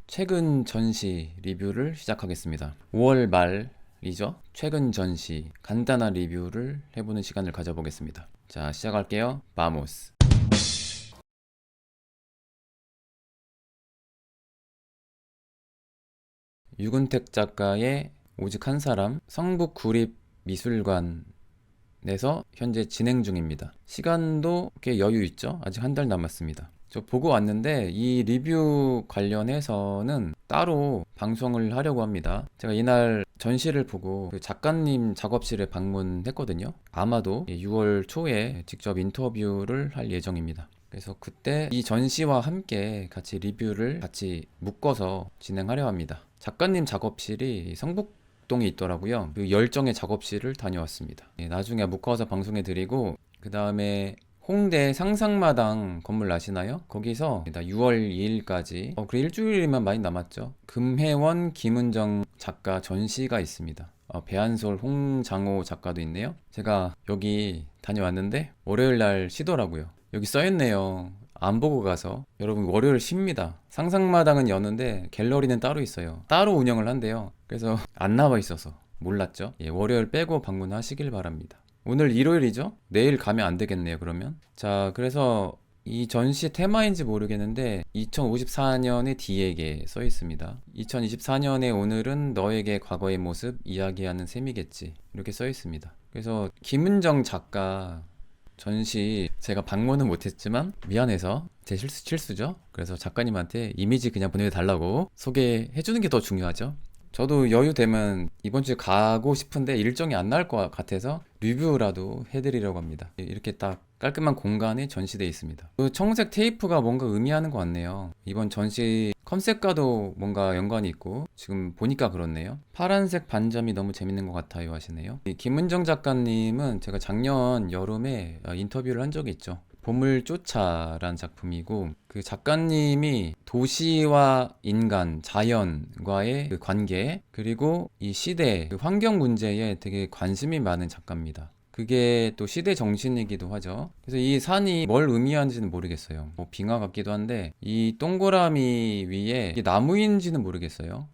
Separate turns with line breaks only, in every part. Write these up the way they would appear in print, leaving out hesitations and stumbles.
최근 전시 리뷰를 시작하겠습니다. 5월 말이죠. 최근 전시 간단한 리뷰를 해보는 시간을 가져보겠습니다. 자, 시작할게요. 바모스. 유근택 작가의 오직 한 사람 성북구립미술관에서 현재 진행 중입니다. 시간도 꽤 여유 있죠? 아직 한 달 남았습니다. 저 보고 왔는데 이 리뷰 관련해서는 따로 방송을 하려고 합니다. 제가 이날 전시를 보고 그 작가님 작업실에 방문했거든요. 아마도 6월 초에 직접 인터뷰를 할 예정입니다. 그래서 그때 이 전시와 함께 같이 리뷰를 같이 묶어서 진행하려 합니다. 작가님 작업실이 성북동에 있더라고요. 그 열정의 작업실을 다녀왔습니다. 나중에 묶어서 방송해 드리고, 그 다음에 홍대 상상마당 건물 아시나요? 거기서 6월 2일까지 그래 일주일만 많이 남았죠. 금혜원 김은정 작가 전시가 있습니다. 배한솔 홍장호 작가도 있네요. 제가 여기 다녀왔는데 월요일 날 쉬더라고요. 여기 써있네요. 안 보고 가서. 여러분, 월요일 쉽니다. 상상마당은 여는데 갤러리는 따로 있어요. 따로 운영을 한대요. 그래서 안 나와 있어서 몰랐죠. 월요일 빼고 방문하시길 바랍니다. 오늘 일요일이죠? 내일 가면 안 되겠네요, 그러면. 자, 그래서 이 전시 테마인지 모르겠는데 2054년의 D에게 써 있습니다. 2024년의 오늘은 너에게 과거의 모습 이야기하는 셈이겠지. 이렇게 써 있습니다. 그래서 김은정 작가 전시 제가 방문은 못했지만 미안해서 제 실수죠. 그래서 작가님한테 이미지 그냥 보내달라고 소개해 주는 게 더 중요하죠. 저도 여유 되면 이번 주에 가고 싶은데 일정이 안 나올 것 같아서 리뷰라도 해드리려고 합니다. 이렇게 딱 깔끔한 공간에 전시되어 있습니다. 그 청색 테이프가 뭔가 의미하는 것 같네요. 이번 전시 컨셉과도 뭔가 연관이 있고 지금 보니까 그렇네요. 파란색 반점이 너무 재밌는 것 같아요 하시네요. 이 김은정 작가님은 제가 작년 여름에 인터뷰를 한 적이 있죠. 보물쫓아란 작품이고, 그 작가님이 도시와 인간, 자연과의 그 관계, 그리고 이 시대, 그 환경 문제에 되게 관심이 많은 작가입니다. 그게 또 시대 정신이기도 하죠. 그래서 이 산이 뭘 의미하는지는 모르겠어요. 뭐 빙하 같기도 한데 이 동그라미 위에 이게 나무인지는 모르겠어요.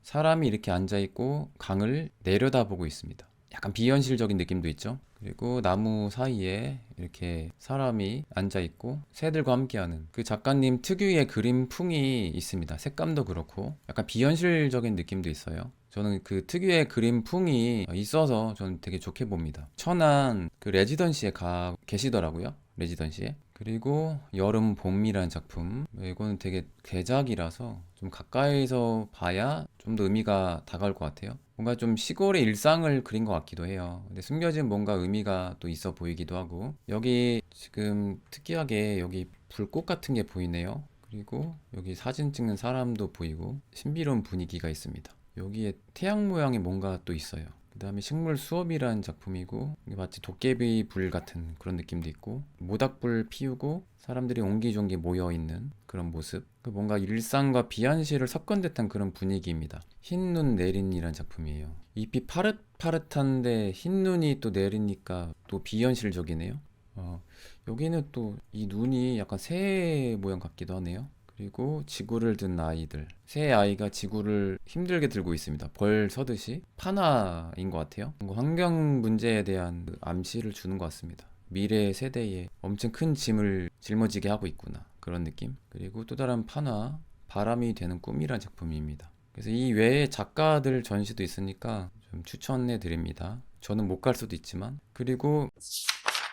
사람이 이렇게 앉아 있고 강을 내려다보고 있습니다. 약간 비현실적인 느낌도 있죠. 그리고 나무 사이에 이렇게 사람이 앉아 있고 새들과 함께하는 그 작가님 특유의 그림풍이 있습니다. 색감도 그렇고 약간 비현실적인 느낌도 있어요. 저는 그 특유의 그림풍이 있어서 저는 되게 좋게 봅니다. 천안 그 레지던시에 가 계시더라고요. 레지던시에. 그리고 여름 봄이라는 작품, 이거는 되게 대작이라서 좀 가까이서 봐야 좀 더 의미가 다가올 것 같아요. 뭔가 좀 시골의 일상을 그린 것 같기도 해요. 근데 숨겨진 뭔가 의미가 또 있어 보이기도 하고, 여기 지금 특이하게 여기 불꽃 같은 게 보이네요. 그리고 여기 사진 찍는 사람도 보이고 신비로운 분위기가 있습니다. 여기에 태양 모양의 뭔가 또 있어요. 그 다음에 식물 수업이라는 작품이고, 이게 마치 도깨비 불 같은 그런 느낌도 있고, 모닥불 피우고 사람들이 옹기종기 모여있는 그런 모습, 그 뭔가 일상과 비현실을 섞은 듯한 그런 분위기입니다. 흰눈 내린이란 작품이에요. 잎이 파릇파릇한데 흰눈이 또 내리니까 또 비현실적이네요. 여기는 또 이 눈이 약간 새 모양 같기도 하네요. 그리고 지구를 든 아이들. 새 아이가 지구를 힘들게 들고 있습니다. 벌 서듯이. 파나인 것 같아요. 뭔가 환경 문제에 대한 그 암시를 주는 것 같습니다. 미래 세대에 엄청 큰 짐을 짊어지게 하고 있구나. 그런 느낌. 그리고 또 다른 파나, 바람이 되는 꿈이란 작품입니다. 그래서 이 외에 작가들 전시도 있으니까 좀 추천해 드립니다. 저는 못 갈 수도 있지만. 그리고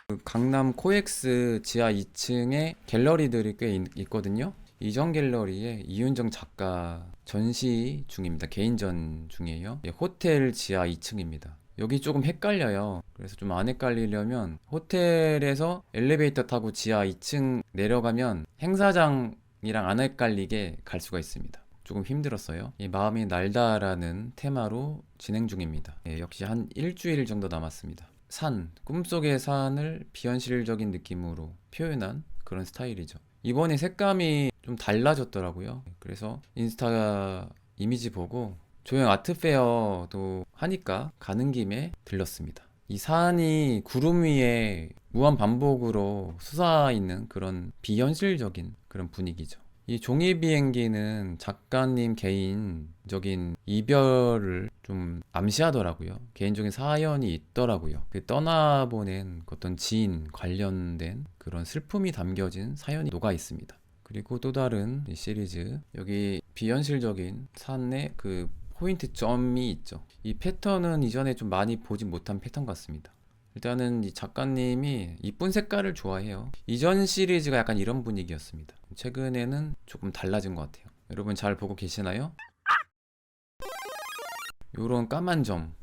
그 강남 코엑스 지하 2층에 갤러리들이 꽤 있거든요. 이전 갤러리에 이윤정 작가 전시 중입니다. 개인전 중이에요. 호텔 지하 2층입니다. 여기 조금 헷갈려요. 그래서 좀 안 헷갈리려면 호텔에서 엘리베이터 타고 지하 2층 내려가면 행사장이랑 안 헷갈리게 갈 수가 있습니다. 조금 힘들었어요. 이 마음이 날다라는 테마로 진행 중입니다. 역시 한 일주일 정도 남았습니다. 산, 꿈속의 산을 비현실적인 느낌으로 표현한 그런 스타일이죠. 이번에 색감이 좀 달라졌더라고요. 그래서 인스타 이미지 보고 조형 아트페어도 하니까 가는 김에 들렀습니다. 이 산이 구름 위에 무한 반복으로 솟아있는 그런 비현실적인 그런 분위기죠. 이 종이 비행기는 작가님 개인적인 이별을 좀 암시하더라고요. 개인적인 사연이 있더라고요. 그 떠나보낸 어떤 지인 관련된 그런 슬픔이 담겨진 사연이 녹아 있습니다. 그리고 또 다른 이 시리즈, 여기 비현실적인 산의 그 포인트점이 있죠. 이 패턴은 이전에 좀 많이 보지 못한 패턴 같습니다. 일단은 이 작가님이 이쁜 색깔을 좋아해요. 이전 시리즈가 약간 이런 분위기였습니다. 최근에는 조금 달라진 것 같아요. 여러분 잘 보고 계시나요? 요런 까만 점,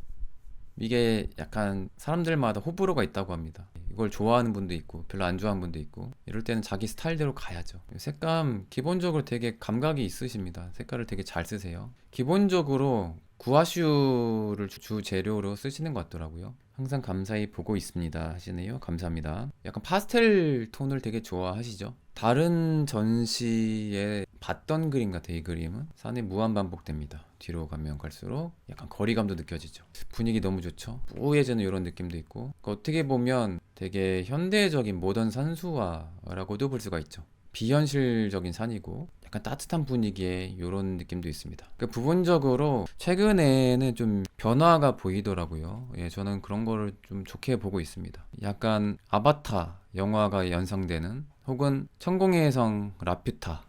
이게 약간 사람들마다 호불호가 있다고 합니다. 이걸 좋아하는 분도 있고 별로 안 좋아하는 분도 있고, 이럴 때는 자기 스타일대로 가야죠. 색감 기본적으로 되게 감각이 있으십니다. 색깔을 되게 잘 쓰세요. 기본적으로 구아슈를 주 재료로 쓰시는 것 같더라고요. 항상 감사히 보고 있습니다 하시네요. 감사합니다. 약간 파스텔 톤을 되게 좋아하시죠? 다른 전시에 봤던 그림 같아요. 이 그림은 산에 무한 반복됩니다. 뒤로 가면 갈수록 약간 거리감도 느껴지죠. 분위기 너무 좋죠. 뿌얘지는 이런 느낌도 있고, 어떻게 보면 되게 현대적인 모던 산수화라고도 볼 수가 있죠. 비현실적인 산이고 약간 따뜻한 분위기의 이런 느낌도 있습니다. 그러니까 부분적으로 최근에는 좀 변화가 보이더라고요. 예, 저는 그런 거를 좀 좋게 보고 있습니다. 약간 아바타 영화가 연상되는, 혹은 천공의 성 라퓨타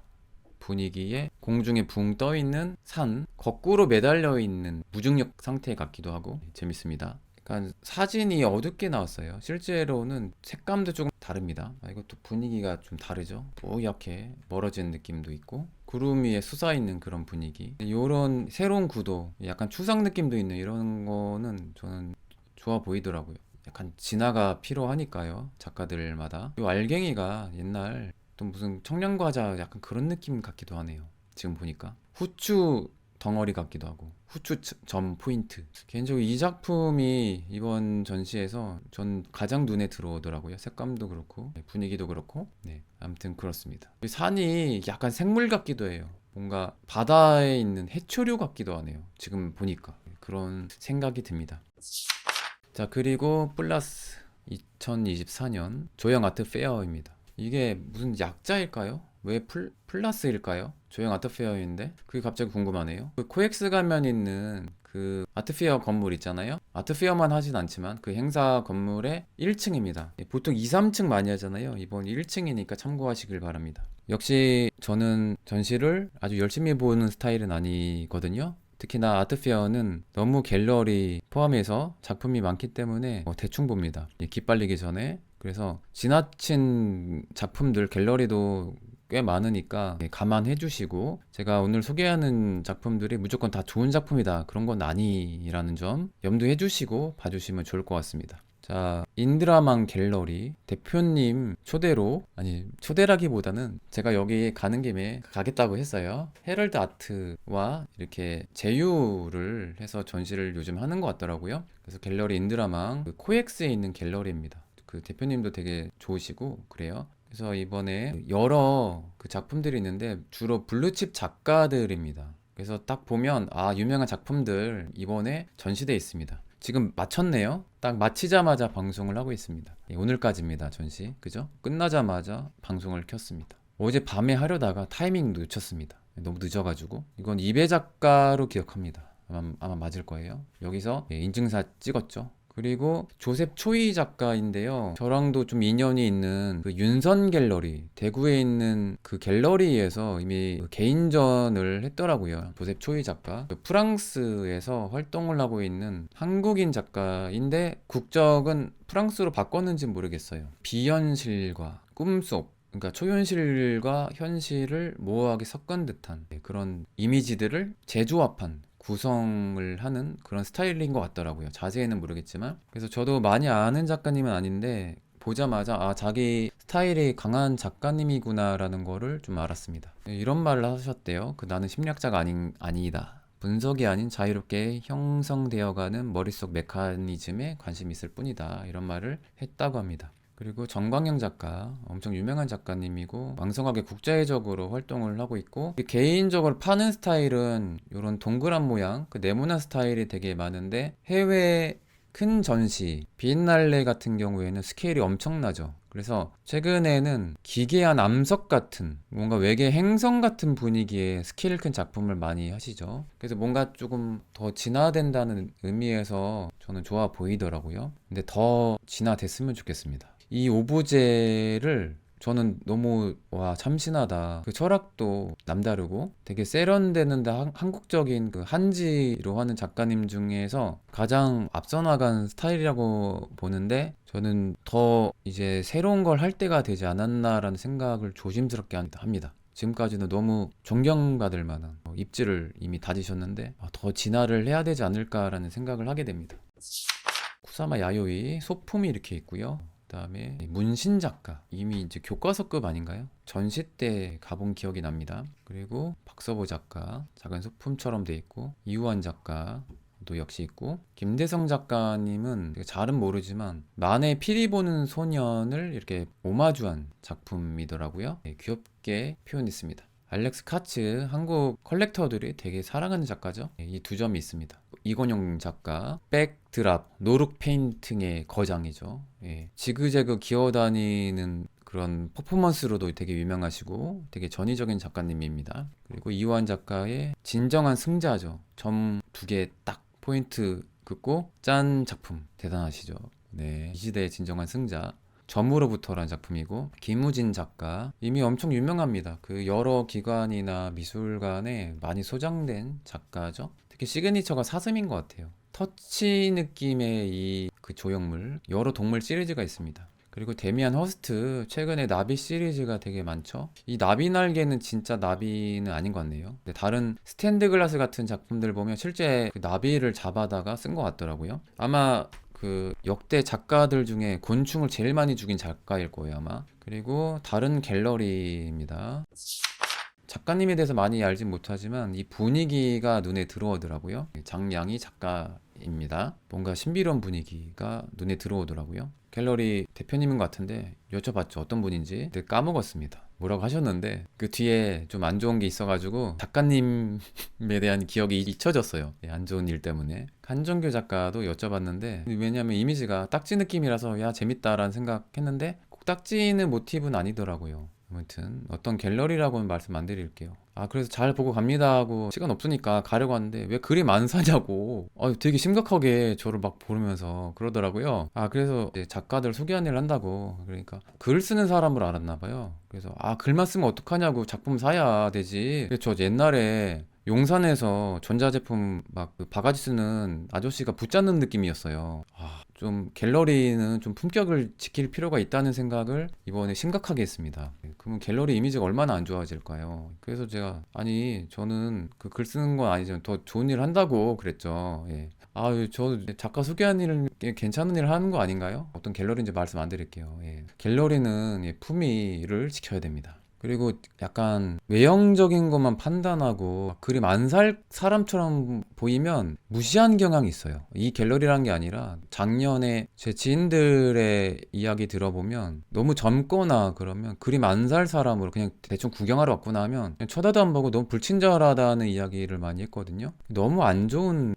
분위기에 공중에 붕 떠 있는 산, 거꾸로 매달려 있는 무중력 상태 같기도 하고 재밌습니다. 약간 사진이 어둡게 나왔어요. 실제로는 색감도 조금 다릅니다. 이것도 분위기가 좀 다르죠. 뽀얗게 멀어지는 느낌도 있고, 구름 위에 솟아있는 그런 분위기, 이런 새로운 구도, 약간 추상 느낌도 있는 이런 거는 저는 좋아 보이더라고요. 약간 진화가 필요하니까요, 작가들마다. 이 알갱이가 옛날 또 무슨 청량과자 약간 그런 느낌 같기도 하네요. 지금 보니까 후추 덩어리 같기도 하고, 후추 점 포인트. 개인적으로 이 작품이 이번 전시에서 전 가장 눈에 들어오더라고요. 색감도 그렇고 분위기도 그렇고. 네, 아무튼 그렇습니다. 산이 약간 생물 같기도 해요. 뭔가 바다에 있는 해초류 같기도 하네요. 지금 보니까 그런 생각이 듭니다. 자, 그리고 플러스 2024년 조형 아트 페어입니다. 이게 무슨 약자일까요? 왜 플러스일까요? 조형 아트 페어인데 그게 갑자기 궁금하네요. 그 코엑스 가면 있는 그 아트페어 건물 있잖아요. 아트페어만 하진 않지만 그 행사 건물의 1층입니다. 보통 2, 3층 많이 하잖아요. 이번 1층이니까 참고하시길 바랍니다. 역시 저는 전시를 아주 열심히 보는 스타일은 아니거든요. 특히나 아트페어는 너무 갤러리 포함해서 작품이 많기 때문에 대충 봅니다. 기빨리기 전에. 그래서 지나친 작품들 갤러리도 꽤 많으니까 감안해 주시고, 제가 오늘 소개하는 작품들이 무조건 다 좋은 작품이다 그런 건 아니라는 점 염두해 주시고 봐주시면 좋을 것 같습니다. 자, 인드라망 갤러리 대표님 초대로, 아니 초대라기보다는 제가 여기 가는 김에 가겠다고 했어요. 헤럴드 아트와 이렇게 제휴를 해서 전시를 요즘 하는 것 같더라고요. 그래서 갤러리 인드라망 그 코엑스에 있는 갤러리입니다. 그 대표님도 되게 좋으시고 그래요. 그래서 이번에 여러 그 작품들이 있는데 주로 블루칩 작가들입니다. 그래서 딱 보면 유명한 작품들 이번에 전시돼 있습니다. 지금 마쳤네요. 딱 마치자마자 방송을 하고 있습니다. 오늘까지입니다. 전시. 그죠? 끝나자마자 방송을 켰습니다. 어제 밤에 하려다가 타이밍 놓쳤습니다. 너무 늦어가지고. 이건 이배 작가로 기억합니다. 아마 맞을 거예요. 여기서 인증사 찍었죠. 그리고 조셉 초이 작가인데요. 저랑도 좀 인연이 있는 그 윤선 갤러리, 대구에 있는 그 갤러리에서 이미 개인전을 했더라고요. 조셉 초이 작가. 프랑스에서 활동을 하고 있는 한국인 작가인데 국적은 프랑스로 바꿨는지 모르겠어요. 비현실과 꿈속, 그러니까 초현실과 현실을 모호하게 섞은 듯한 그런 이미지들을 재조합한, 구성을 하는 그런 스타일인 것 같더라고요. 자세히는 모르겠지만. 그래서 저도 많이 아는 작가님은 아닌데 보자마자 자기 스타일이 강한 작가님이구나라는 거를 좀 알았습니다. 이런 말을 하셨대요. 나는 심리학자가 아니다. 분석이 아닌 자유롭게 형성되어가는 머릿속 메커니즘에 관심이 있을 뿐이다. 이런 말을 했다고 합니다. 그리고 정광영 작가, 엄청 유명한 작가님이고 왕성하게 국제적으로 활동을 하고 있고, 개인적으로 파는 스타일은 이런 동그란 모양, 그 네모난 스타일이 되게 많은데 해외 큰 전시, 비엔날레 같은 경우에는 스케일이 엄청나죠. 그래서 최근에는 기괴한 암석 같은 뭔가 외계 행성 같은 분위기의 스케일 큰 작품을 많이 하시죠. 그래서 뭔가 조금 더 진화된다는 의미에서 저는 좋아 보이더라고요. 근데 더 진화됐으면 좋겠습니다. 이 오브제를 저는 너무 와 참신하다. 그 철학도 남다르고 되게 세련되는데 한국적인 그 한지로 하는 작가님 중에서 가장 앞서 나간 스타일이라고 보는데, 저는 더 이제 새로운 걸 할 때가 되지 않았나라는 생각을 조심스럽게 합니다. 지금까지는 너무 존경받을 만한 입지를 이미 다지셨는데 더 진화를 해야 되지 않을까라는 생각을 하게 됩니다. 쿠사마 야요이 소품이 이렇게 있고요. 그다음에 문신 작가, 이미 이제 교과서급 아닌가요? 전시 때 가본 기억이 납니다. 그리고 박서보 작가 작은 소품처럼 돼 있고, 이우환 작가도 역시 있고, 김대성 작가님은 잘은 모르지만 만의 피리 보는 소년을 이렇게 오마주한 작품이더라고요. 귀엽게 표현했습니다. 알렉스 카츠, 한국 컬렉터들이 되게 사랑하는 작가죠. 이 두 점이 있습니다. 이건용 작가, 백드랍, 노룩 페인팅의 거장이죠. 지그재그 기어다니는 그런 퍼포먼스로도 되게 유명하시고 되게 전위적인 작가님입니다. 그리고 이완 작가의 진정한 승자죠. 점 두 개 딱 포인트 긋고 짠 작품 대단하시죠. 네, 이 시대의 진정한 승자. 점으로부터라는 작품이고, 김우진 작가 이미 엄청 유명합니다. 그 여러 기관이나 미술관에 많이 소장된 작가죠. 특히 시그니처가 사슴인 것 같아요. 터치 느낌의 이 그 조형물, 여러 동물 시리즈가 있습니다. 그리고 데미안 허스트, 최근에 나비 시리즈가 되게 많죠. 이 나비 날개는 진짜 나비는 아닌 것 같네요. 근데 다른 스탠드 글라스 같은 작품들 보면 실제 그 나비를 잡아다가 쓴 것 같더라고요. 아마 그 역대 작가들 중에 곤충을 제일 많이 죽인 작가일 거예요, 아마. 그리고 다른 갤러리입니다. 작가님에 대해서 많이 알진 못하지만 이 분위기가 눈에 들어오더라고요. 장양희 작가입니다. 뭔가 신비로운 분위기가 눈에 들어오더라고요. 갤러리 대표님인 것 같은데 여쭤봤죠, 어떤 분인지. 근데 까먹었습니다. 뭐라고 하셨는데 그 뒤에 좀 안 좋은 게 있어가지고 작가님에 대한 기억이 잊혀졌어요. 안 좋은 일 때문에. 한정규 작가도 여쭤봤는데, 왜냐면 이미지가 딱지 느낌이라서 야 재밌다라는 생각했는데 꼭 딱지는 모티브는 아니더라고요. 아무튼 어떤 갤러리라고는 말씀 안 드릴게요. 그래서 잘 보고 갑니다 하고 시간 없으니까 가려고 하는데 왜 그림 안 사냐고 되게 심각하게 저를 막 보면서 그러더라고요. 그래서 이제 작가들 소개한 일을 한다고. 그러니까 글 쓰는 사람을 알았나 봐요. 그래서 글만 쓰면 어떡하냐고, 작품 사야 되지. 저 옛날에 용산에서 전자제품 막 그 바가지 쓰는 아저씨가 붙잡는 느낌이었어요. 좀 갤러리는 좀 품격을 지킬 필요가 있다는 생각을 이번에 심각하게 했습니다. 그러면 갤러리 이미지가 얼마나 안 좋아질까요? 그래서 제가 저는 그 글 쓰는 건 아니지만 더 좋은 일을 한다고 그랬죠. 저 작가 소개한 일은 괜찮은 일을 하는 거 아닌가요? 어떤 갤러리인지 말씀 안 드릴게요. 갤러리는 품위를 지켜야 됩니다. 그리고 약간 외형적인 것만 판단하고 그림 안 살 사람처럼 보이면 무시한 경향이 있어요. 이 갤러리라는 게 아니라 작년에 제 지인들의 이야기 들어보면 너무 젊거나 그러면 그림 안 살 사람으로 그냥 대충 구경하러 왔구나 하면 그냥 쳐다도 안 보고 너무 불친절하다는 이야기를 많이 했거든요. 너무 안 좋은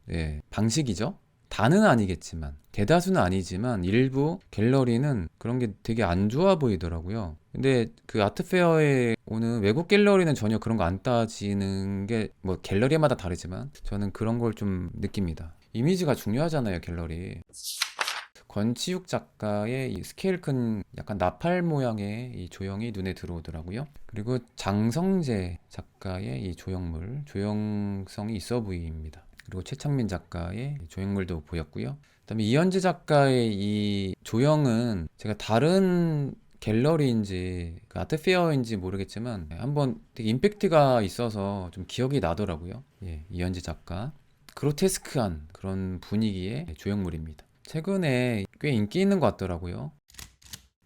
방식이죠. 다는 아니겠지만, 대다수는 아니지만 일부 갤러리는 그런 게 되게 안 좋아 보이더라고요. 근데 그 아트페어에 오는 외국 갤러리는 전혀 그런 거 안 따지는 게, 뭐 갤러리마다 다르지만 저는 그런 걸 좀 느낍니다. 이미지가 중요하잖아요, 갤러리. 권치육 작가의 이 스케일 큰 약간 나팔 모양의 이 조형이 눈에 들어오더라고요. 그리고 장성재 작가의 이 조형물, 조형성이 있어 보입니다. 그리고 최창민 작가의 조형물도 보였고요. 그다음에 이현재 작가의 이 조형은 제가 다른 갤러리인지 그 아트페어인지 모르겠지만 한번 되게 임팩트가 있어서 좀 기억이 나더라고요. 이현재 작가. 그로테스크한 그런 분위기의 조형물입니다. 최근에 꽤 인기 있는 것 같더라고요.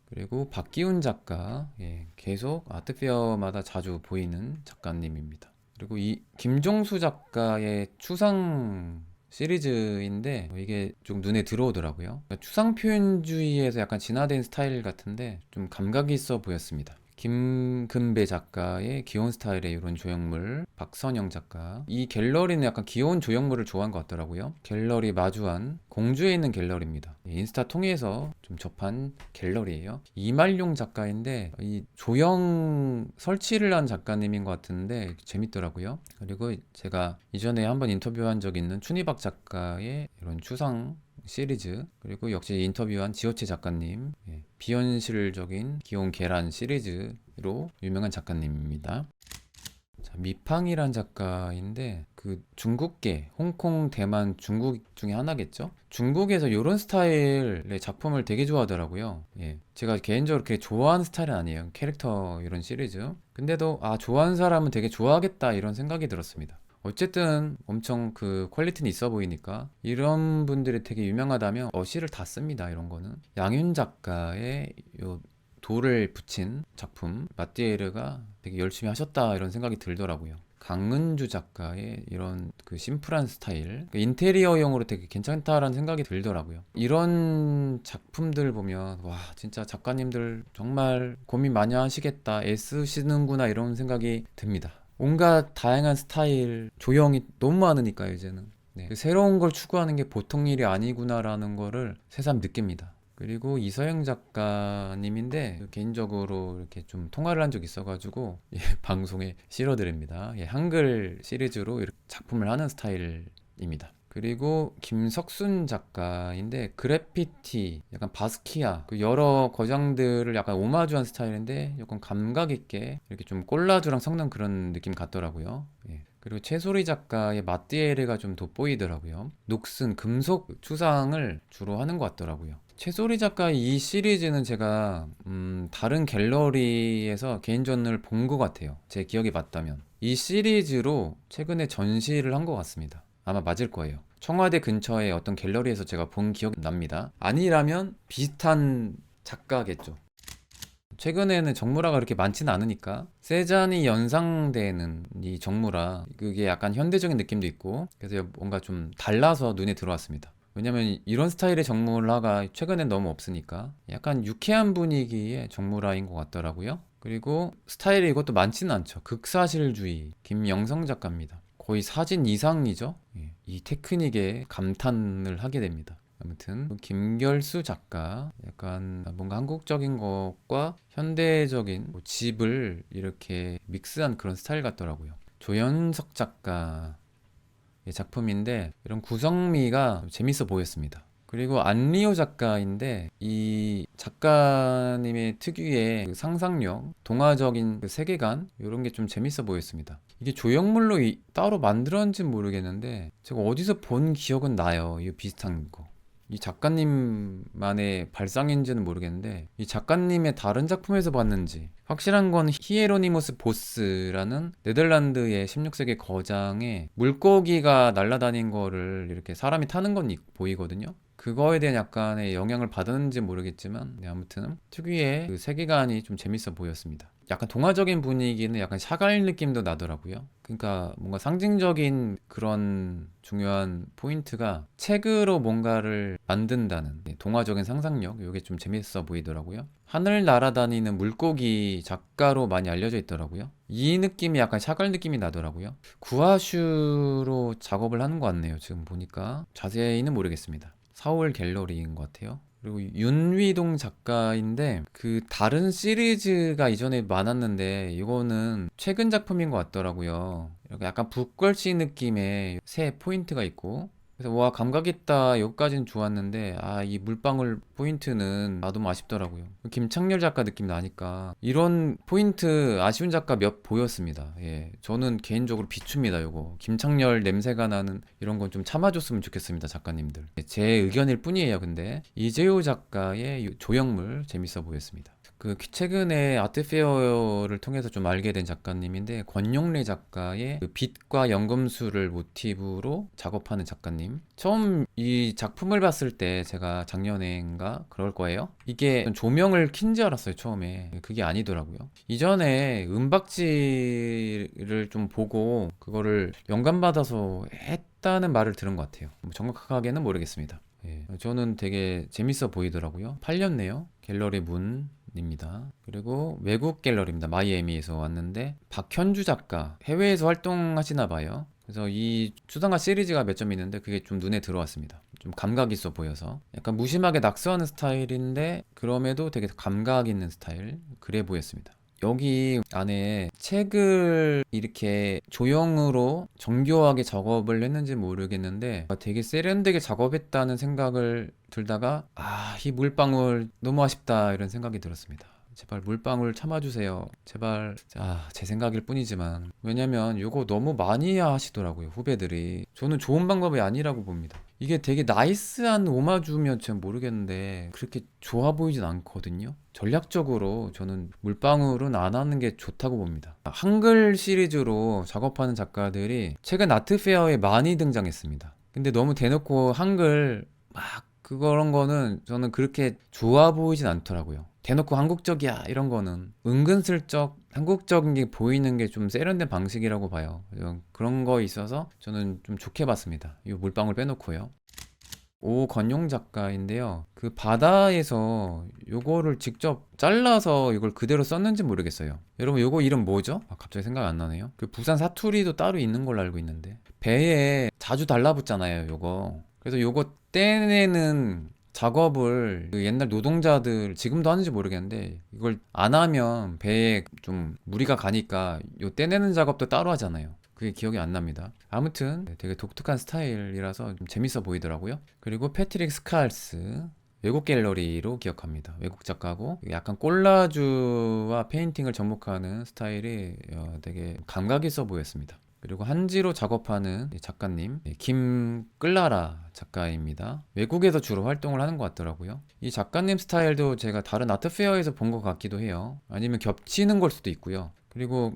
그리고 박기훈 작가, 계속 아트페어마다 자주 보이는 작가님입니다. 그리고 이 김종수 작가의 추상 시리즈인데 이게 좀 눈에 들어오더라고요. 추상 표현주의에서 약간 진화된 스타일 같은데 좀 감각이 있어 보였습니다. 김금배 작가의 귀여운 스타일의 이런 조형물, 박선영 작가. 이 갤러리는 약간 귀여운 조형물을 좋아한 것 같더라고요. 갤러리 마주한 공주에 있는 갤러리입니다. 인스타 통해서 좀 접한 갤러리예요. 이말용 작가인데 이 조형 설치를 한 작가님인 것 같은데 재밌더라고요. 그리고 제가 이전에 한번 인터뷰한 적 있는 춘희박 작가의 이런 추상 시리즈, 그리고 역시 인터뷰한 지호채 작가님, 비현실적인 귀여운 계란 시리즈로 유명한 작가님입니다. 자, 미팡이란 작가인데 그 중국계, 홍콩, 대만, 중국 중에 하나겠죠? 중국에서 이런 스타일의 작품을 되게 좋아하더라고요. 제가 개인적으로 그렇게 좋아하는 스타일은 아니에요. 캐릭터 이런 시리즈. 근데도 좋아하는 사람은 되게 좋아하겠다 이런 생각이 들었습니다. 어쨌든 엄청 그 퀄리티는 있어 보이니까 이런 분들이 되게 유명하다면 어시를 다 씁니다. 이런 거는 양윤 작가의 요 돌을 붙인 작품 마띠에르가 되게 열심히 하셨다 이런 생각이 들더라고요. 강은주 작가의 이런 그 심플한 스타일, 그 인테리어용으로 되게 괜찮다라는 생각이 들더라고요. 이런 작품들 보면 와 진짜 작가님들 정말 고민 많이 하시겠다, 애쓰시는구나 이런 생각이 듭니다. 온갖 다양한 스타일, 조형이 너무 많으니까요, 이제는. 새로운 걸 추구하는 게 보통 일이 아니구나라는 거를 새삼 느낍니다. 그리고 이서영 작가님인데 개인적으로 이렇게 좀 통화를 한 적이 있어가지고 방송에 실어드립니다. 한글 시리즈로 이렇게 작품을 하는 스타일입니다. 그리고 김석순 작가인데 그래피티, 약간 바스키아, 그 여러 거장들을 약간 오마주한 스타일인데 약간 감각 있게 이렇게 좀 콜라주랑 섞는 그런 느낌 같더라고요. 그리고 채소리 작가의 마띠에르가 좀 돋보이더라고요. 녹슨, 금속 추상을 주로 하는 것 같더라고요. 채소리 작가의 이 시리즈는 제가 다른 갤러리에서 개인전을 본 것 같아요. 제 기억이 맞다면. 이 시리즈로 최근에 전시를 한 것 같습니다. 아마 맞을 거예요. 청와대 근처에 어떤 갤러리에서 제가 본 기억이 납니다. 아니라면 비슷한 작가겠죠. 최근에는 정무라가 그렇게 많지는 않으니까 세잔이 연상되는 이 정무라, 그게 약간 현대적인 느낌도 있고 그래서 뭔가 좀 달라서 눈에 들어왔습니다. 왜냐면 이런 스타일의 정무라가 최근엔 너무 없으니까 약간 유쾌한 분위기의 정무라인 것 같더라고요. 그리고 스타일이 이것도 많지는 않죠. 극사실주의 김영성 작가입니다. 거의 사진 이상이죠. 이 테크닉에 감탄을 하게 됩니다. 아무튼 김결수 작가, 약간 뭔가 한국적인 것과 현대적인 뭐 집을 이렇게 믹스한 그런 스타일 같더라고요. 조연석 작가의 작품인데 이런 구성미가 재밌어 보였습니다. 그리고 안리오 작가인데 이 작가님의 특유의 그 상상력, 동화적인 그 세계관 이런 게 좀 재밌어 보였습니다. 이게 조형물로 따로 만들었는지는 모르겠는데 제가 어디서 본 기억은 나요. 이 비슷한 거. 이 작가님만의 발상인지는 모르겠는데 이 작가님의 다른 작품에서 봤는지 확실한 건 히에로니모스 보스라는 네덜란드의 16세기 거장의 물고기가 날아다닌 거를 이렇게 사람이 타는 건 보이거든요. 그거에 대한 약간의 영향을 받았는지 모르겠지만 아무튼 특유의 그 세계관이 좀 재밌어 보였습니다. 약간 동화적인 분위기는 약간 샤갈 느낌도 나더라고요. 그러니까 뭔가 상징적인 그런 중요한 포인트가 책으로 뭔가를 만든다는 동화적인 상상력, 이게 좀 재밌어 보이더라고요. 하늘 날아다니는 물고기 작가로 많이 알려져 있더라고요. 이 느낌이 약간 샤갈 느낌이 나더라고요. 구아슈로 작업을 하는 것 같네요. 지금 보니까 자세히는 모르겠습니다. 서울 갤러리인 것 같아요. 그리고 윤위동 작가인데 그 다른 시리즈가 이전에 많았는데 이거는 최근 작품인 것 같더라고요. 이렇게 약간 붓걸치 느낌의 새 포인트가 있고 그래서 와 감각 있다 여기까지는 좋았는데 이 물방울 포인트는 너무 아쉽더라고요. 김창렬 작가 느낌 나니까 이런 포인트 아쉬운 작가 몇 보였습니다. 저는 개인적으로 비춥니다. 요거 김창렬 냄새가 나는 이런 건 좀 참아줬으면 좋겠습니다. 작가님들. 제 의견일 뿐이에요. 근데 이재호 작가의 조형물 재밌어 보였습니다. 그 최근에 아트페어를 통해서 좀 알게 된 작가님인데 권용래 작가의 그 빛과 연금술을 모티브로 작업하는 작가님. 처음 이 작품을 봤을 때 제가 작년에인가 그럴 거예요. 이게 조명을 킨 줄 알았어요. 처음에. 그게 아니더라고요. 이전에 은박지를 좀 보고 그거를 영감받아서 했다는 말을 들은 것 같아요. 정확하게는 모르겠습니다. 저는 되게 재밌어 보이더라고요. 팔렸네요. 갤러리 문 작가님입니다. 그리고 외국 갤러리입니다. 마이애미에서 왔는데 박현주 작가 해외에서 활동하시나 봐요. 그래서 이 추상화 시리즈가 몇 점 있는데 그게 좀 눈에 들어왔습니다. 좀 감각 있어 보여서 약간 무심하게 낙서하는 스타일인데 그럼에도 되게 감각 있는 스타일, 그래 보였습니다. 여기 안에 책을 이렇게 조형으로 정교하게 작업을 했는지 모르겠는데 되게 세련되게 작업했다는 생각을 들다가 이 물방울 너무 아쉽다 이런 생각이 들었습니다. 제발 물방울 참아주세요. 제발. 제 생각일 뿐이지만 왜냐면 이거 너무 많이 하시더라고요, 후배들이. 저는 좋은 방법이 아니라고 봅니다. 이게 되게 나이스한 오마주면 잘 모르겠는데 그렇게 좋아 보이진 않거든요. 전략적으로 저는 물방울은 안 하는 게 좋다고 봅니다. 한글 시리즈로 작업하는 작가들이 최근 아트페어에 많이 등장했습니다. 근데 너무 대놓고 한글 막 그런 거는 저는 그렇게 좋아 보이진 않더라고요. 대놓고 한국적이야 이런 거는 은근슬쩍 한국적인 게 보이는 게 좀 세련된 방식이라고 봐요. 그런 거 있어서 저는 좀 좋게 봤습니다. 이 물방울 빼놓고요. 오건용 작가인데요. 그 바다에서 요거를 직접 잘라서 이걸 그대로 썼는지 모르겠어요. 여러분 요거 이름 뭐죠? 갑자기 생각이 안 나네요. 그 부산 사투리도 따로 있는 걸로 알고 있는데 배에 자주 달라붙잖아요, 요거. 그래서 요거 떼내는 작업을 그 옛날 노동자들 지금도 하는지 모르겠는데 이걸 안 하면 배에 좀 무리가 가니까 요 떼내는 작업도 따로 하잖아요. 그게 기억이 안 납니다. 아무튼 되게 독특한 스타일이라서 좀 재밌어 보이더라고요. 그리고 패트릭 스칼스 외국 갤러리로 기억합니다. 외국 작가고 약간 콜라주와 페인팅을 접목하는 스타일이 되게 감각 있어 보였습니다. 그리고 한지로 작업하는 작가님 김끌라라 작가입니다. 외국에서 주로 활동을 하는 것 같더라고요. 이 작가님 스타일도 제가 다른 아트페어에서 본 것 같기도 해요. 아니면 겹치는 걸 수도 있고요. 그리고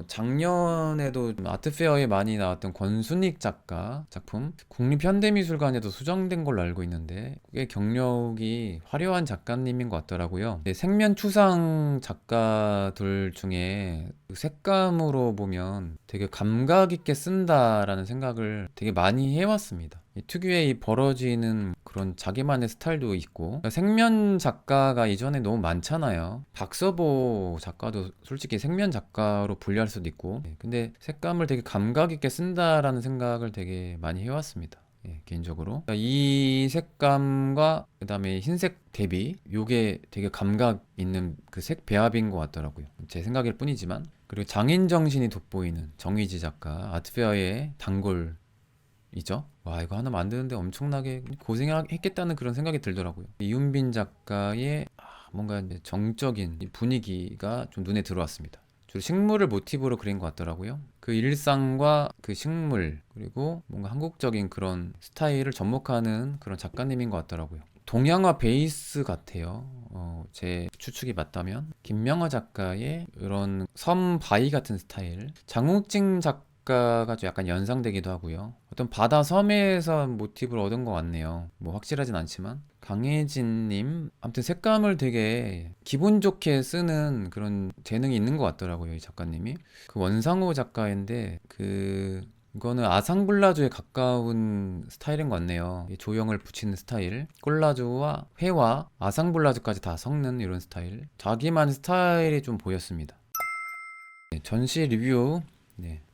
작년에도 아트페어에 많이 나왔던 권순익 작가 작품 국립현대미술관에도 수정된 걸로 알고 있는데 꽤 경력이 화려한 작가님인 것 같더라고요. 생면추상 작가들 중에 색감으로 보면 되게 감각 있게 쓴다라는 생각을 되게 많이 해왔습니다. 특유의 이 벌어지는 그런 자기만의 스타일도 있고 생면 작가가 이전에 너무 많잖아요. 박서보 작가도 솔직히 생면 작가로 분류할 수도 있고 근데 색감을 되게 감각 있게 쓴다라는 생각을 되게 많이 해왔습니다. 개인적으로 이 색감과 그 다음에 흰색 대비 요게 되게 감각 있는 그 색 배합인 것 같더라고요. 제 생각일 뿐이지만. 그리고 장인 정신이 돋보이는 정의지 작가 아트페어의 단골 이죠. 와, 이거 하나 만드는데 엄청나게 고생했겠다는 그런 생각이 들더라고요. 이윤빈 작가의 뭔가 이제 정적인 이 분위기가 좀 눈에 들어왔습니다. 주로 식물을 모티브로 그린 것 같더라고요. 그 일상과 그 식물 그리고 뭔가 한국적인 그런 스타일을 접목하는 그런 작가님인 것 같더라고요. 동양화 베이스 같아요. 제 추측이 맞다면 김명화 작가의 이런 섬 바위 같은 스타일, 장욱진 작가가 좀 약간 연상되기도 하고요. 어떤 바다 섬에서 모티브를 얻은 것 같네요. 뭐 확실하진 않지만 강혜진님 아무튼 색감을 되게 기분 좋게 쓰는 그런 재능이 있는 것 같더라고요, 이 작가님이. 그 원상호 작가인데 이거는 아상블라주에 가까운 스타일인 것 같네요. 이 조형을 붙이는 스타일, 콜라주와 회화, 아상블라주까지 다 섞는 이런 스타일. 자기만의 스타일이 좀 보였습니다. 전시 리뷰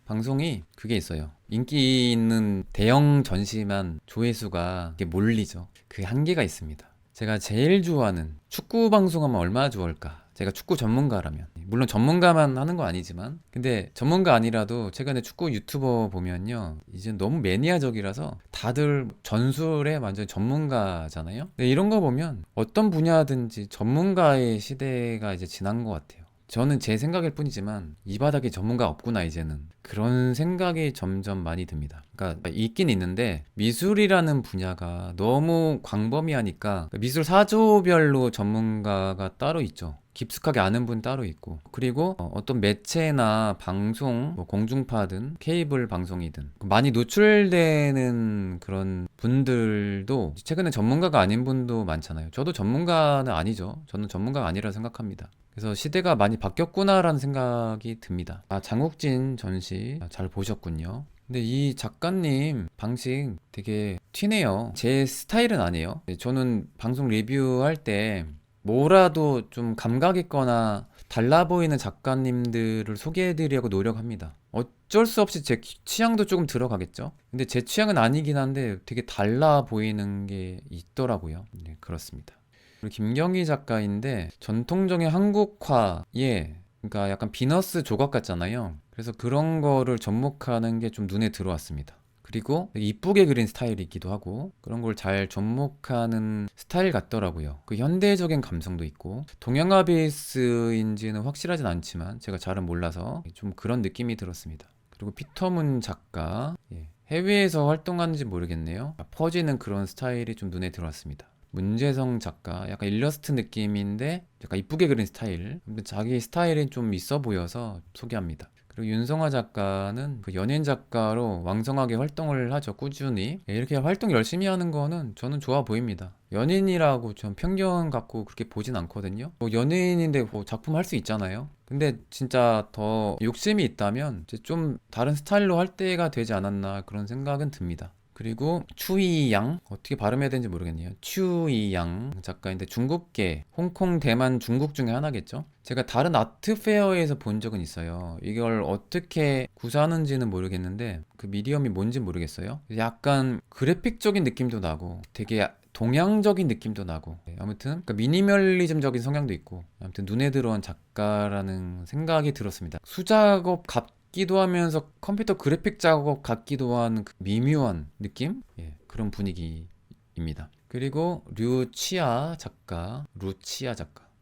방송이 그게 있어요. 인기 있는 대형 전시만 조회수가 이게 몰리죠. 그게 한계가 있습니다. 제가 제일 좋아하는 축구 방송하면 얼마나 좋을까? 제가 축구 전문가라면 물론 전문가만 하는 거 아니지만 근데 전문가 아니라도 최근에 축구 유튜버 보면요 이제 너무 매니아적이라서 다들 전술에 완전 전문가잖아요. 근데 이런 거 보면 어떤 분야든지 전문가의 시대가 이제 지난 것 같아요. 저는 제 생각일 뿐이지만 이 바닥에 전문가 없구나 이제는 그런 생각이 점점 많이 듭니다. 그러니까 있긴 있는데 미술이라는 분야가 너무 광범위하니까 미술 사조별로 전문가가 따로 있죠. 깊숙하게 아는 분 따로 있고 그리고 어떤 매체나 방송 뭐 공중파든 케이블 방송이든 많이 노출되는 그런 분들도 최근에 전문가가 아닌 분도 많잖아요. 저도 전문가는 아니죠. 저는 전문가가 아니라 생각합니다. 그래서 시대가 많이 바뀌었구나라는 생각이 듭니다. 장욱진 전시 잘 보셨군요. 근데 이 작가님 방식 되게 튀네요. 제 스타일은 아니에요. 저는 방송 리뷰할 때 뭐라도 좀 감각 있거나 달라 보이는 작가님들을 소개해드리려고 노력합니다. 어쩔 수 없이 제 취향도 조금 들어가겠죠? 근데 제 취향은 아니긴 한데 되게 달라 보이는 게 있더라고요. 네, 그렇습니다. 그리고 김경희 작가인데 전통적인 한국화에 그러니까 약간 비너스 조각 같잖아요. 그래서 그런 거를 접목하는 게 좀 눈에 들어왔습니다. 그리고 되게 이쁘게 그린 스타일이기도 하고 그런 걸 잘 접목하는 스타일 같더라고요. 그 현대적인 감성도 있고 동양화 베이스인지는 확실하진 않지만 제가 잘은 몰라서 좀 그런 느낌이 들었습니다. 그리고 피터문 작가, 예, 해외에서 활동하는지 모르겠네요. 퍼지는 그런 스타일이 좀 눈에 들어왔습니다. 문재성 작가, 약간 일러스트 느낌인데 약간 이쁘게 그린 스타일. 근데 자기 스타일이 좀 있어 보여서 소개합니다. 그리고 윤성화 작가는 그 연예인 작가로 왕성하게 활동을 하죠, 꾸준히. 예, 이렇게 활동 열심히 하는 거는 저는 좋아 보입니다. 연예인이라고 전 편견 갖고 그렇게 보진 않거든요. 뭐 연예인인데 뭐 작품 할 수 있잖아요. 근데 진짜 더 욕심이 있다면 이제 좀 다른 스타일로 할 때가 되지 않았나 그런 생각은 듭니다. 그리고 추이양, 어떻게 발음해야 되는지 모르겠네요. 추이양 작가인데 중국계, 홍콩, 대만, 중국 중에 하나겠죠. 제가 다른 아트 페어에서 본 적은 있어요. 이걸 어떻게 구사하는지는 모르겠는데 그 미디엄이 뭔지 모르겠어요. 약간 그래픽적인 느낌도 나고 되게 동양적인 느낌도 나고, 네, 아무튼 그러니까 미니멀리즘적인 성향도 있고, 아무튼 눈에 들어온 작가라는 생각이 들었습니다. 수작업 같기도 하면서 컴퓨터 그래픽 작업 같기도 한 그 미묘한 느낌? 예, 그런 분위기입니다. 그리고 루치아 작가,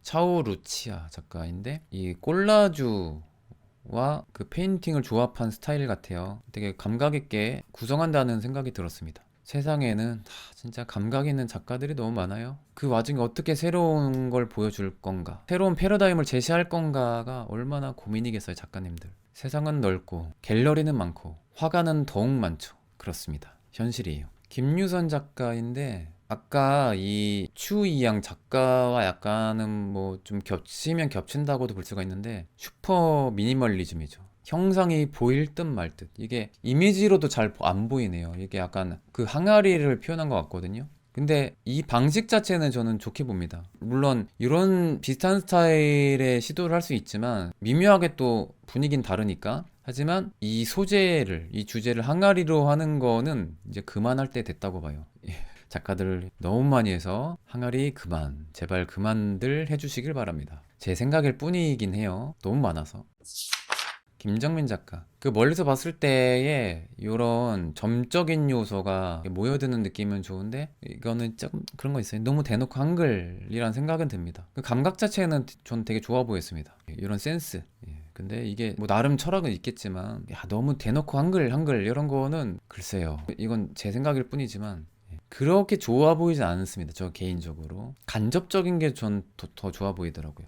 차오 루치아 작가인데 이 콜라주와 그 페인팅을 조합한 스타일 같아요. 되게 감각 있게 구성한다는 생각이 들었습니다. 세상에는 진짜 감각 있는 작가들이 너무 많아요. 그 와중에 어떻게 새로운 걸 보여줄 건가, 새로운 패러다임을 제시할 건가가 얼마나 고민이겠어요, 작가님들. 세상은 넓고 갤러리는 많고 화가는 더욱 많죠. 그렇습니다. 현실이에요. 김유선 작가인데 아까 이 추이양 작가와 약간은 뭐 좀 겹치면 겹친다고도 볼 수가 있는데 슈퍼 미니멀리즘이죠. 형상이 보일 듯 말 듯. 이게 이미지로도 잘 안 보이네요. 이게 약간 그 항아리를 표현한 것 같거든요. 근데 이 방식 자체는 저는 좋게 봅니다. 물론 이런 비슷한 스타일의 시도를 할 수 있지만 미묘하게 또 분위기는 다르니까. 하지만 이 소재를, 이 주제를 항아리로 하는 거는 이제 그만할 때 됐다고 봐요. 작가들 너무 많이 해서 항아리 그만, 제발 그만들 해주시길 바랍니다. 제 생각일 뿐이긴 해요. 너무 많아서. 김정민 작가. 그 멀리서 봤을 때의 이런 점적인 요소가 모여드는 느낌은 좋은데 이거는 조금 그런 거 있어요. 너무 대놓고 한글이란 생각은 듭니다. 그 감각 자체는 전 되게 좋아 보였습니다. 이런 센스. 예. 근데 이게 뭐 나름 철학은 있겠지만 야, 너무 대놓고 한글 이런 거는 글쎄요. 이건 제 생각일 뿐이지만 그렇게 좋아 보이진 않습니다. 저 개인적으로. 간접적인 게 전 더 좋아 보이더라고요.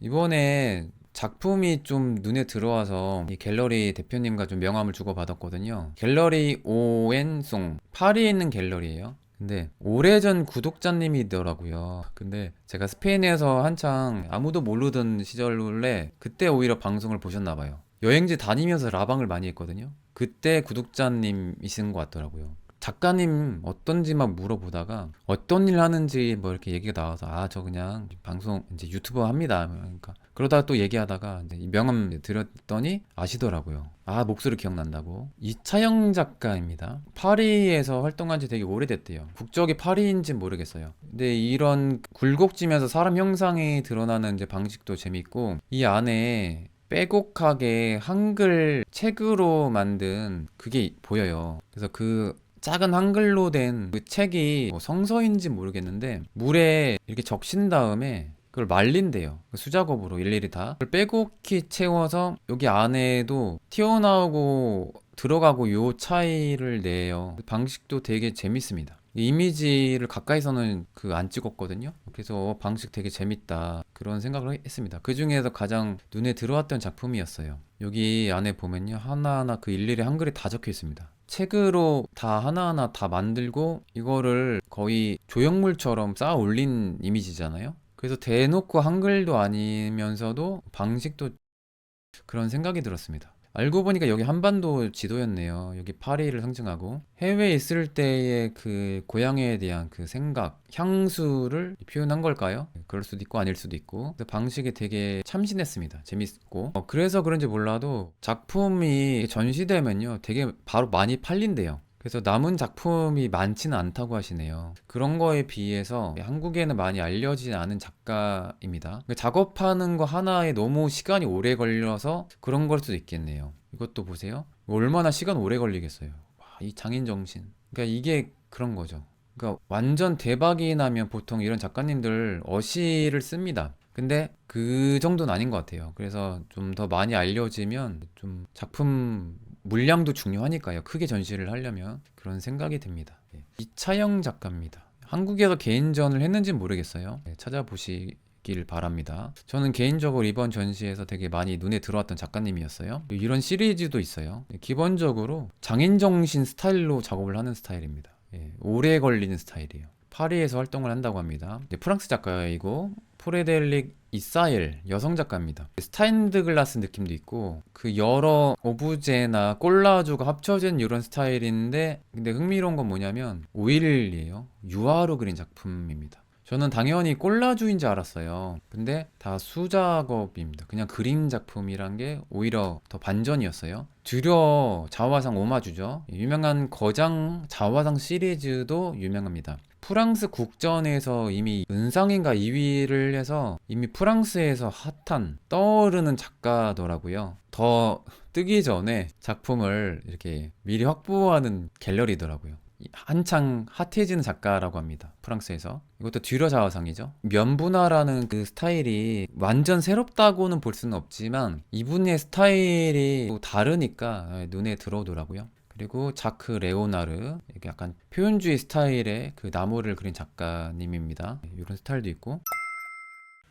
이번에 작품이 좀 눈에 들어와서 이 갤러리 대표님과 좀 명함을 주고받았거든요. 갤러리 오엔송, 파리에 있는 갤러리예요. 근데 오래전 구독자님이더라고요. 근데 제가 스페인에서 한창 아무도 모르던 시절에 그때 오히려 방송을 보셨나 봐요. 여행지 다니면서 라방을 많이 했거든요. 그때 구독자님이신 것 같더라고요. 작가님 어떤지 막 물어보다가 어떤 일 하는지 뭐 이렇게 얘기가 나와서 아 저 그냥 방송 이제 유튜버 합니다. 그러니까 그러다가 또 얘기하다가 이제 이 명함 드렸더니 아시더라고요. 아 목소리 기억난다고. 이차영 작가입니다. 파리에서 활동한 지 되게 오래됐대요. 국적이 파리인지 모르겠어요. 근데 이런 굴곡지면서 사람 형상이 드러나는 이제 방식도 재밌고 이 안에 빼곡하게 한글 책으로 만든 그게 보여요. 그래서 그 작은 한글로 된 그 책이 뭐 성서인지 모르겠는데 물에 이렇게 적신 다음에 그걸 말린대요. 그 수작업으로 일일이 다. 그걸 빼곡히 채워서 여기 안에도 튀어나오고 들어가고 요 차이를 내요. 방식도 되게 재밌습니다. 이미지를 가까이서는 그 안 찍었거든요. 그래서 방식 되게 재밌다. 그런 생각을 했습니다. 그 중에서 가장 눈에 들어왔던 작품이었어요. 여기 안에 보면요. 하나하나 그 일일이 한글이 다 적혀 있습니다. 책으로 다 하나하나 다 만들고 이거를 거의 조형물처럼 쌓아 올린 이미지잖아요. 그래서 대놓고 한글도 아니면서도 방식도 그런 생각이 들었습니다. 알고 보니까 여기 한반도 지도였네요. 여기 파리를 상징하고 해외에 있을 때의 그 고향에 대한 그 생각, 향수를 표현한 걸까요? 그럴 수도 있고 아닐 수도 있고. 근데 방식이 되게 참신했습니다. 재밌고. 그래서 그런지 몰라도 작품이 전시되면요, 되게 바로 많이 팔린대요. 그래서 남은 작품이 많지는 않다고 하시네요. 그런 거에 비해서 한국에는 많이 알려지지 않은 작가입니다. 작업하는 거 하나에 너무 시간이 오래 걸려서 그런 걸 수도 있겠네요. 이것도 보세요. 얼마나 시간 오래 걸리겠어요. 와, 이 장인 정신. 그러니까 이게 그런 거죠. 그러니까 완전 대박이 나면 보통 이런 작가님들 어시를 씁니다. 근데 그 정도는 아닌 것 같아요. 그래서 좀 더 많이 알려지면 좀 작품 물량도 중요하니까요. 크게 전시를 하려면 그런 생각이 듭니다. 예. 이차영 작가입니다. 한국에서 개인전을 했는지는 모르겠어요. 예, 찾아보시길 바랍니다. 저는 개인적으로 이번 전시에서 되게 많이 눈에 들어왔던 작가님이었어요. 이런 시리즈도 있어요. 예, 기본적으로 장인정신 스타일로 작업을 하는 스타일입니다. 예, 오래 걸리는 스타일이에요. 파리에서 활동을 한다고 합니다. 프랑스 작가이고 프레데릭 이사엘 여성 작가입니다. 스타인드 글라스 느낌도 있고 그 여러 오브제나 콜라주가 합쳐진 이런 스타일인데, 근데 흥미로운 건 뭐냐면 오일이에요. 유화로 그린 작품입니다. 저는 당연히 콜라주인 줄 알았어요. 근데 다 수작업입니다. 그냥 그림 작품이란 게 오히려 더 반전이었어요. 드려 자화상 오마주죠. 유명한 거장 자화상 시리즈도 유명합니다. 프랑스 국전에서 이미 은상인가 2위를 해서 이미 프랑스에서 핫한 떠오르는 작가더라고요. 더 뜨기 전에 작품을 이렇게 미리 확보하는 갤러리더라고요. 한창 핫해지는 작가라고 합니다. 프랑스에서. 이것도 듀러 자화상이죠. 면분화라는 그 스타일이 완전 새롭다고는 볼 수는 없지만 이분의 스타일이 또 다르니까 눈에 들어오더라고요. 그리고 자크 레오나르, 이게 약간 표현주의 스타일의 그 나무를 그린 작가님입니다. 이런 스타일도 있고.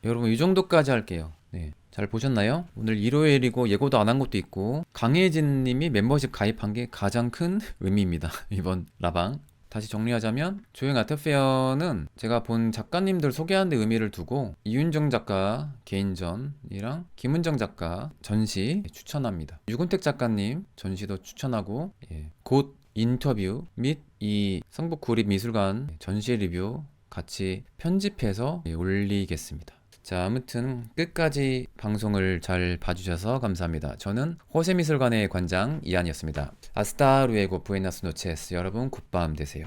여러분, 이 정도까지 할게요. 네, 잘 보셨나요? 오늘 일요일이고 예고도 안 한 것도 있고 강혜진 님이 멤버십 가입한 게 가장 큰 의미입니다. 이번 라방. 다시 정리하자면 조형 아트페어는 제가 본 작가님들 소개하는 데 의미를 두고 이윤정 작가 개인전이랑 김은정 작가 전시 추천합니다. 유근택 작가님 전시도 추천하고, 예, 곧 인터뷰 및 이 성북구립미술관 전시 리뷰 같이 편집해서 올리겠습니다. 자, 아무튼 끝까지 방송을 잘 봐주셔서 감사합니다. 저는 호세미술관의 관장 이한이었습니다. 아스타 루에고 부에나스 노체스. 여러분 굿밤 되세요.